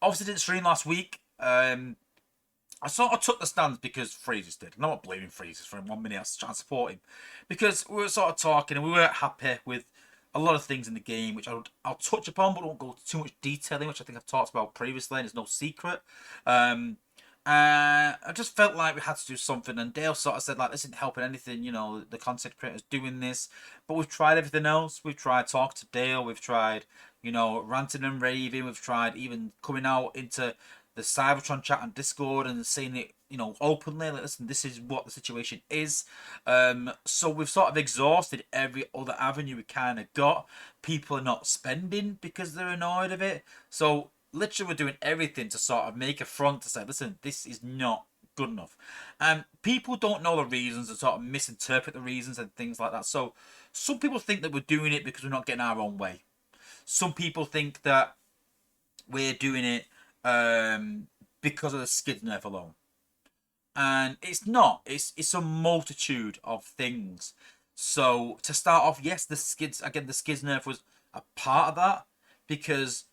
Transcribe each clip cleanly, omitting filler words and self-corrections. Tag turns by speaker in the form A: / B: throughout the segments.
A: obviously didn't stream last week. I sort of took the stands because Freezes did. I'm not blaming Freezes for 1 minute. I was trying to support him because we were sort of talking and we weren't happy with a lot of things in the game, which I'll touch upon, but I won't go into too much detailing, which I think I've talked about previously, and it's no secret. Um, I just felt like we had to do something, and Dale sort of said, like, this isn't helping anything, you know, the content creators doing this, but we've tried everything else. We've tried talking to Dale, we've tried, you know, ranting and raving, we've tried even coming out into the Cybertron chat on Discord and saying it, you know, openly, like, listen, this is what the situation is. So we've sort of exhausted every other avenue we kind of got. People are not spending because they're annoyed of it. So literally we're doing everything to sort of make a front to say, listen, this is not good enough. People don't know the reasons and sort of misinterpret the reasons and things like that. So some people think that we're doing it because we're not getting our own way. Some people think that we're doing it because of the skid nerf alone, and it's not. It's a multitude of things. So to start off, yes, the skids nerf was a part of that because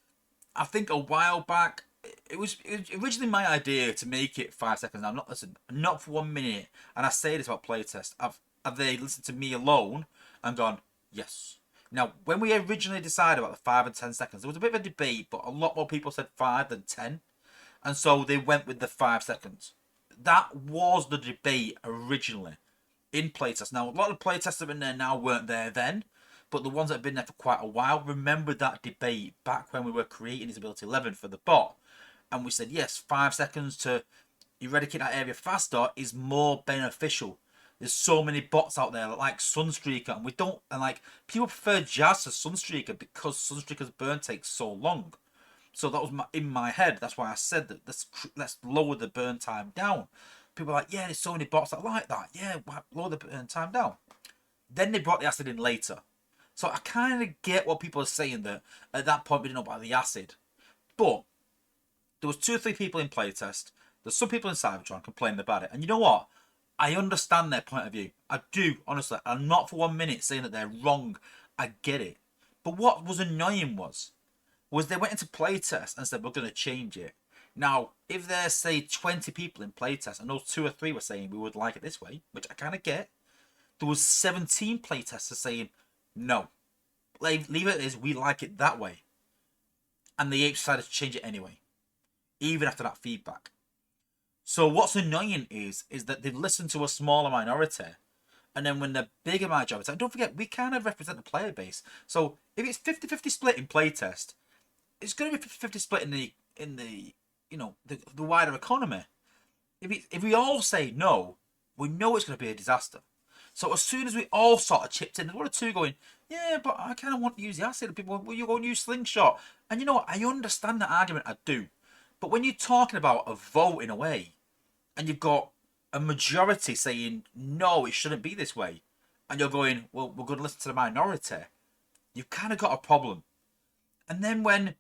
A: I think a while back it was originally my idea to make it 5 seconds. Now, not for 1 minute, and I say this about playtest. Have they listened to me alone and gone yes? Now, when we originally decided about the 5 and 10 seconds, there was a bit of a debate, but a lot more people said 5 than 10, and so they went with the 5 seconds. That was the debate originally in playtest. Now, a lot of playtests that have been there now weren't there then, but the ones that have been there for quite a while remember that debate back when we were creating his ability 11 for the bot, and we said yes, 5 seconds to eradicate that area faster is more beneficial. There's so many bots out there like Sunstreaker, and we don't, and like people prefer Jazz to Sunstreaker because Sunstreaker's burn takes so long. So that was in my head. That's why I said that let's lower the burn time down. People are like, yeah, there's so many bots that like that. Yeah, lower the burn time down. Then they brought the acid in later. So I kind of get what people are saying, that at that point we didn't know about the acid. But there was 2 or 3 people in playtest. There's some people in Cybertron complaining about it. And you know what? I understand their point of view. I do, honestly. I'm not for 1 minute saying that they're wrong. I get it. But what was annoying was they went into playtest and said, we're going to change it. Now, if there's, say, 20 people in playtest, and those 2 or 3 were saying we would like it this way, which I kind of get, there was 17 playtesters saying, no, leave it as we like it that way. And the apes decided to change it anyway, even after that feedback. So what's annoying is that they've listened to a smaller minority, and then when the bigger majority, and don't forget, we kind of represent the player base. So if it's 50-50 split in playtest, it's going to be 50-50 split in the you know, the wider economy. If we all say no, we know it's going to be a disaster. So as soon as we all sort of chipped in, there's 1 or 2 going, yeah, but I kind of want to use the acid. People went, well, you're going to use slingshot. And you know what? I understand that argument. I do. But when you're talking about a vote in a way, and you've got a majority saying, no, it shouldn't be this way, and you're going, well, we're going to listen to the minority, you've kind of got a problem. And then when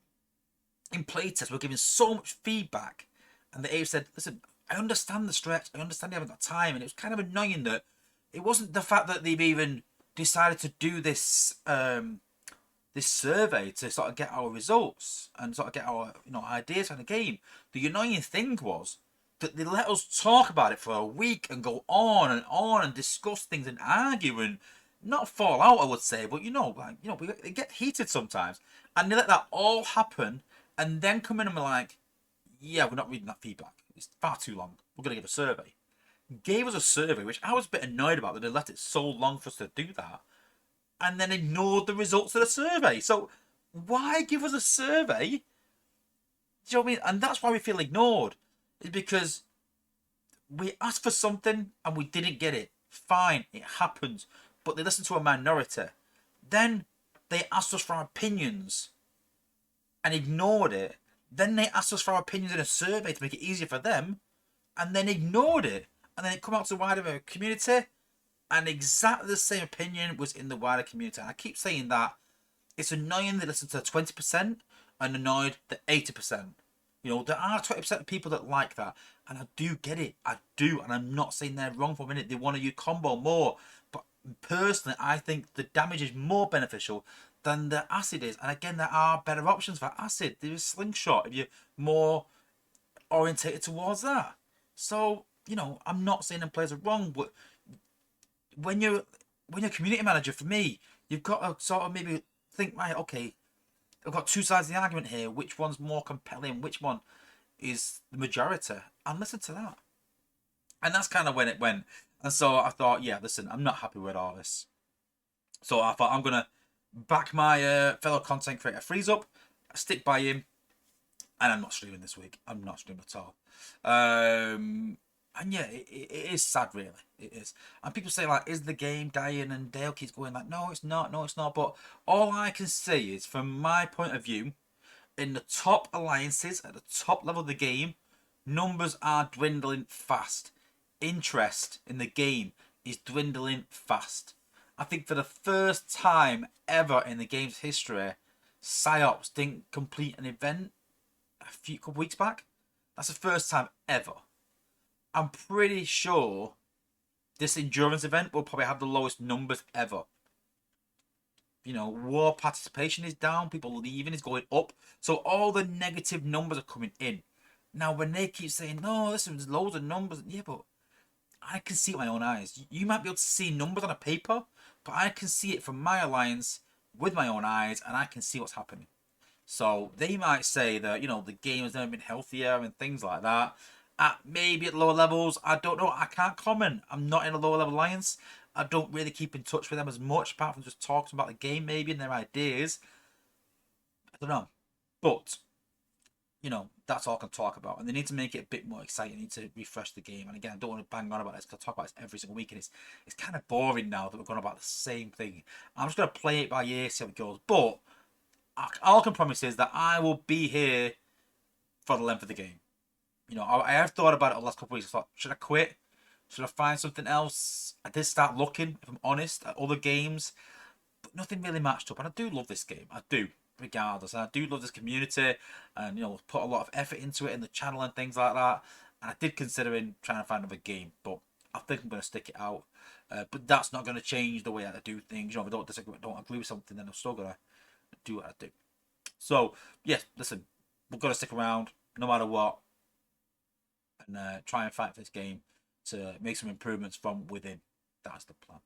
A: in playtest we're giving so much feedback, and the AIM said, listen, I understand the stretch, I understand you haven't got time, and it was kind of annoying that it wasn't the fact that they've even decided to do this this survey to sort of get our results and sort of get our, you know, ideas on the game. The annoying thing was that they let us talk about it for a week and go on and discuss things and argue and not fall out, I would say, but you know, like, you know, we get heated sometimes, and they let that all happen and then come in and be like, yeah, we're not reading that feedback. It's far too long. We're going to give a survey. Gave us a survey, which I was a bit annoyed about that they let it so long for us to do that, and then ignored the results of the survey. So why give us a survey? Do you know what I mean? And that's why we feel ignored. Is because we asked for something and we didn't get it. Fine, it happens. But they listened to a minority. Then they asked us for our opinions and ignored it. Then they asked us for our opinions in a survey to make it easier for them, and then ignored it. And then it come out to the wider community, and exactly the same opinion was in the wider community. And I keep saying that it's annoying they listen to 20% and annoyed the 80%. You know, there are 20% of people that like that, and I do get it. I do, and I'm not saying they're wrong for a minute. They want to use combo more, but personally, I think the damage is more beneficial than the acid is. And again, there are better options for acid. There is slingshot if you're more orientated towards that. So, I'm not saying them players are wrong, but when you're a community manager, for me, you've got to sort of maybe think, right, okay, I've got two sides of the argument here. Which one's more compelling? Which one is the majority? And listen to that. And that's kind of when it went. And so I thought, yeah, listen, I'm not happy with all this. So I thought I'm gonna back my fellow content creator Freeze up, stick by him, and I'm not streaming this week. I'm not streaming at all. And yeah, it is sad, really. It is. And people say, like, is the game dying? And Dale keeps going, like, no, it's not. No, it's not. But all I can say is, from my point of view, in the top alliances, at the top level of the game, numbers are dwindling fast. Interest in the game is dwindling fast. I think for the first time ever in the game's history, PsyOps didn't complete an event a couple weeks back. That's the first time ever. I'm pretty sure this endurance event will probably have the lowest numbers ever. War participation is down, people leaving is going up. So all the negative numbers are coming in. Now, when they keep saying, no, listen, there's loads of numbers. Yeah, but I can see it with my own eyes. You might be able to see numbers on a paper, but I can see it from my alliance with my own eyes, and I can see what's happening. So they might say that, the game has never been healthier and things like that. Maybe at lower levels, I don't know. I can't comment. I'm not in a lower level alliance. I don't really keep in touch with them as much, apart from just talking about the game maybe and their ideas. I don't know. But, that's all I can talk about. And they need to make it a bit more exciting. They need to refresh the game. And again, I don't want to bang on about this because I talk about this every single week. And it's kind of boring now that we're going about the same thing. I'm just going to play it by ear, see how it goes. But all I can promise is that I will be here for the length of the game. I have thought about it the last couple of weeks. I thought, should I quit? Should I find something else? I did start looking, if I'm honest, at other games, but nothing really matched up. And I do love this game. I do, regardless. And I do love this community, and put a lot of effort into it in the channel and things like that. And I did consider trying to find another game, but I think I'm going to stick it out. But that's not going to change the way I do things. If I don't disagree, don't agree with something, then I'm still going to do what I do. So yes, listen, we're going to stick around no matter what, and try and fight for this game to make some improvements from within. That's the plan.